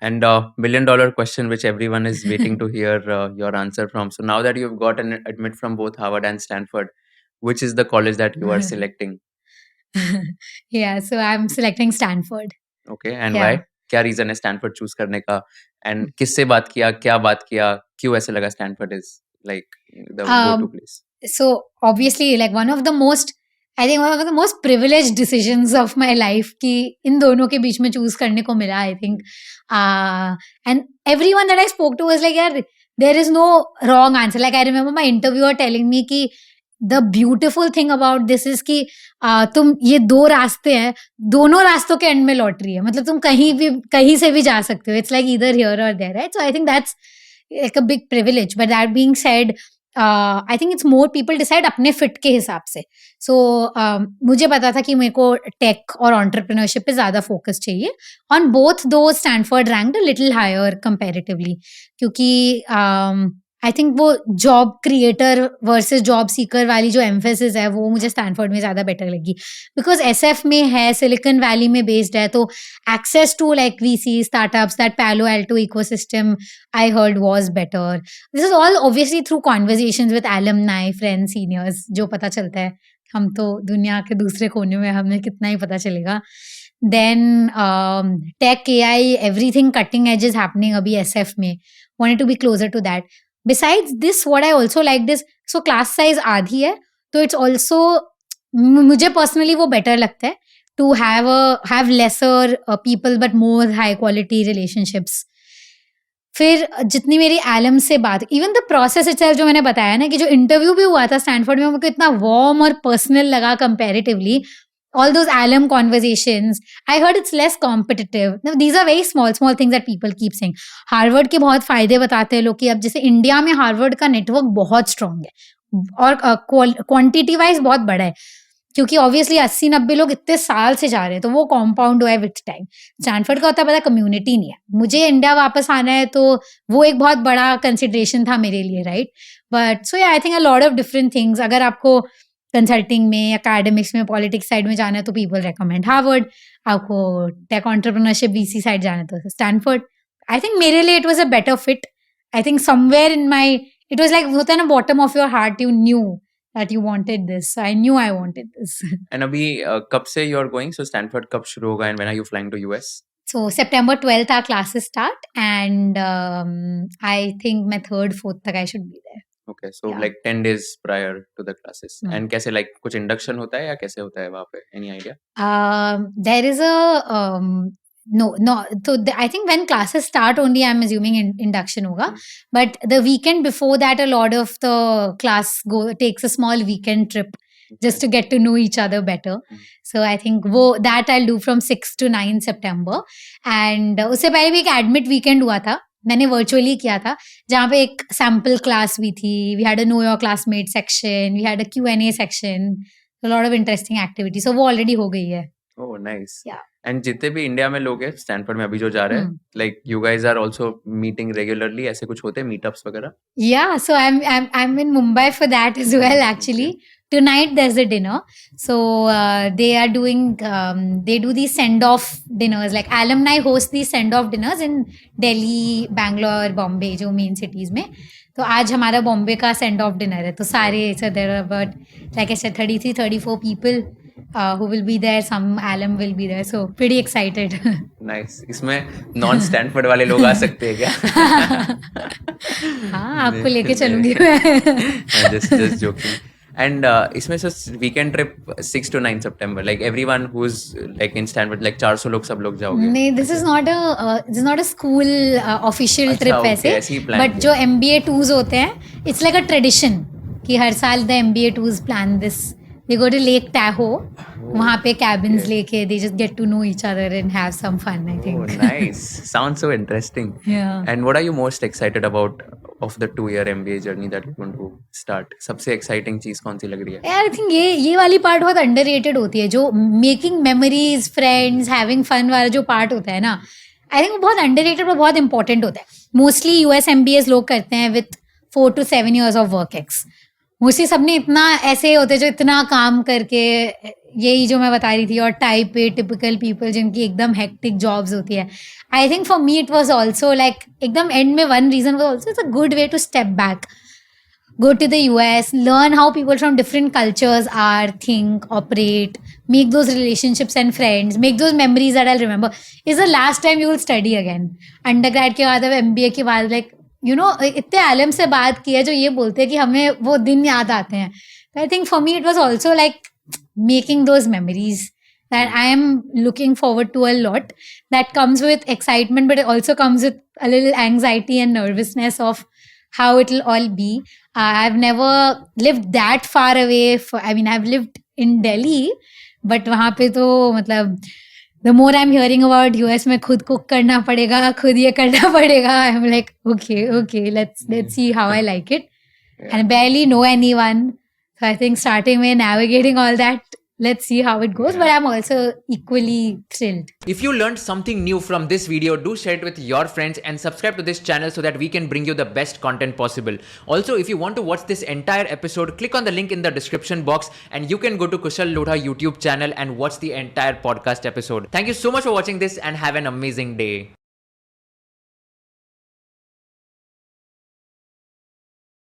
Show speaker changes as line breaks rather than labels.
And million dollar question, which everyone is waiting to hear your answer from. So now that you've got an admit from both Harvard and Stanford, which is the college that you are selecting?
Yeah, so I'm selecting Stanford.
Okay, and
Yeah.
why? क्या reason है Stanford choose करने का? And किससे बात किया, क्या बात किया, क्यों ऐसे लगा Stanford is like the go to place?
So obviously, like one of the most, I think one of the most privileged decisions of my life कि इन दोनों के बीच में choose करने को मिला, I think. And everyone that I spoke to was like, यार, there is no wrong answer. Like I remember my interviewer telling me कि the beautiful thing about this is कि तुम ये दो रास्ते हैं, दोनों रास्तों के एंड में लॉटरी है, मतलब तुम कहीं से भी जा सकते हो. It's like either here or there, right? So I think that's like a big privilege. But that being said, I think it's more people decide अपने फिट के हिसाब से. सो मुझे पता था कि मेरे को टेक और एंटरप्रेन्योरशिप पे ज़्यादा फोकस चाहिए. On both though Stanford ranked a little higher comparatively, क्योंकि आई थिंक वो job creator versus job seeker वाली जो एम्फेसिस है वो मुझे स्टैनफोर्ड में ज़्यादा बेटर लगी. बिकॉज एसएफ में है, सिलिकॉन वैली में बेस्ड है, तो access to like VC startups, that Palo Alto ecosystem I heard was better. This is all obviously through conversations with alumni, friends, seniors, जो पता चलता है. हम तो दुनिया के दूसरे कोने में, हमें कितना ही पता चलेगा. Then tech, AI, everything cutting edge is happening अभी एसएफ में. Wanted to be closer to that. Besides this what I also like this, so class size आधी है, तो इट्स ऑल्सो, मुझे पर्सनली वो बेटर लगता है to have lesser people but more high quality relationships. फिर जितनी मेरी एलम से बात, इवन द प्रोसेस इटसेल्फ, जो मैंने बताया ना कि जो इंटरव्यू भी हुआ था स्टैनफोर्ड में, मुझे इतना वार्म और पर्सनल लगा comparatively. All those alum conversations, I heard it's less competitive. Now, these are very small things that people keep saying. Harvard के बहुत फायदे बताते हैं लोग कि अब जैसे इंडिया में हार्वर्ड का नेटवर्क बहुत स्ट्रांग है और क्वांटिटी वाइज बहुत बड़ा है, क्योंकि ऑब्वियसली 80-90 लोग इतने साल से जा रहे हैं, तो वो कॉम्पाउंड हुआ है विथ टाइम. स्टैनफोर्ड का होता है पता, कम्युनिटी नहीं है. मुझे इंडिया वापस आना है, तो वो एक बहुत बड़ा कंसिडरेशन था मेरे लिए, right. But so I think a lot of different things. अगर आपको कंसल्टिंग में, एकेडमिक्स में, पॉलिटिक्स साइड में जाना है तो पीपल रेकमेंड हार्वर्ड. आपको टेक एंटरप्रेन्योरशिप वीसी साइड जाना है तो स्टैनफोर्ड. आई थिंक मेरे लिए it was a better fit. I think somewhere in my, it was like, होता है ना, bottom of your heart you new that you wanted this. So I knew I wanted this.
And अभी कब से you are going? So Stanford कब शुरू होगा and when are you flying to US?
So September 12th our classes start, and I think my 3rd 4th तक I should be there.
Okay, so
Yeah.
like 10 days prior to the classes. And कैसे like कुछ induction होता है या कैसे होता है वहाँ पे? Any idea?
There is a no. So I think when classes start only, I'm assuming induction होगा. But the weekend before that, a lot of the class takes a small weekend trip just to get to know each other better. So I think that I'll do from 6 to 9 September. And उससे पहले भी एक admit weekend हुआ था, मैंने virtually किया था, जहाँ पे एक सैम्पल क्लास भी थी. We had a know your classmate section, we had a Q&A section, a lot of interesting activity. So वो ऑलरेडी हो गई है.
Oh, nice.
Yeah.
And जितने भी इंडिया में लोग हैं स्टैनफोर्ड में अभी जो जा रहे हैं, like you guys are also meeting regularly, ऐसे कुछ होते हैं meetups वगैरह?
Yeah, so I'm in Mumbai for that as well actually. Tonight there's a dinner. So they are doing they do these send off dinners, like alumni host these send off dinners in Delhi, Bangalore, Bombay, जो main cities में. तो आज हमारा बॉम्बे का send off dinner है, तो सारे, so there are about, like I said, 33-34 people who will be there. Some alum will be there, so pretty excited.
Nice. इसमें नॉन स्टैनफोर्ड वाले लोग आ सकते हैं क्या?
हाँ, आपको लेके चलूंगी मैं.
just joking. And इसमें से weekend trip 6 to 9 September, like everyone who's like in Stanford, like 400 लोग सब लोग जाओगे?
नहीं, this is not a school official
अच्छा,
trip
okay,
ऐसे,
ऐसे ही plan
but
किया.
जो MBA tours होते हैं, it's like a tradition कि हर साल the MBA tours plan this. They go to Lake Tahoe, वहाँ पे cabins लेके, they just get to know each other and have some fun, I think.
Oh, nice. Sounds so interesting.
Yeah.
And what are you most excited about of the 2-year MBA journey that you're going to start? सबसे exciting चीज कौन सी लग रही है?
यार, I think ये वाली part बहुत underrated होती है, जो making memories, friends, having fun वाला जो पार्ट होता है ना, I think वो बहुत underrated और बहुत important होता है. Mostly US MBAs लोग करते हैं with 4 to 7 years of work ex. Mostly सबने इतना ऐसे होते जो इतना काम करके, यही जो मैं बता रही थी, और टाइप ए टिपिकल पीपल जिनकी एकदम हेक्टिक जॉब्स होती है. I think for me it was also like एकदम एंड में one reason was also it's a good way to step back, go to the US, learn how people from different cultures are, think, operate, make those relationships and friends, make those memories that I'll remember. Is the last time you will study again. Undergrad के बाद, अब MBA के बाद, like इतने आलम से बात की है जो ये बोलते हैं कि हमें वो दिन याद आते हैं. I think for me it was also like making those memories that I am looking forward to a lot. That comes with excitement, but it also comes with a little anxiety and nervousness of how it'll all be. I've never lived that far away. I've lived in Delhi, but वहाँ पे तो मतलब the more I'm hearing about US में खुद cook करना पड़ेगा, खुद ये करना पड़ेगा. I'm like, okay, let's see how I like it.
Yeah.
And I barely know anyone. So I think starting with navigating all that, let's see how it goes. But I'm also equally thrilled.
If you learned something new from this video, do share it with your friends and subscribe to this channel so that we can bring you the best content possible. Also, if you want to watch this entire episode, click on the link in the description box and you can go to Kushal Lodha YouTube channel and watch the entire podcast episode. Thank you so much for watching this and have an amazing day.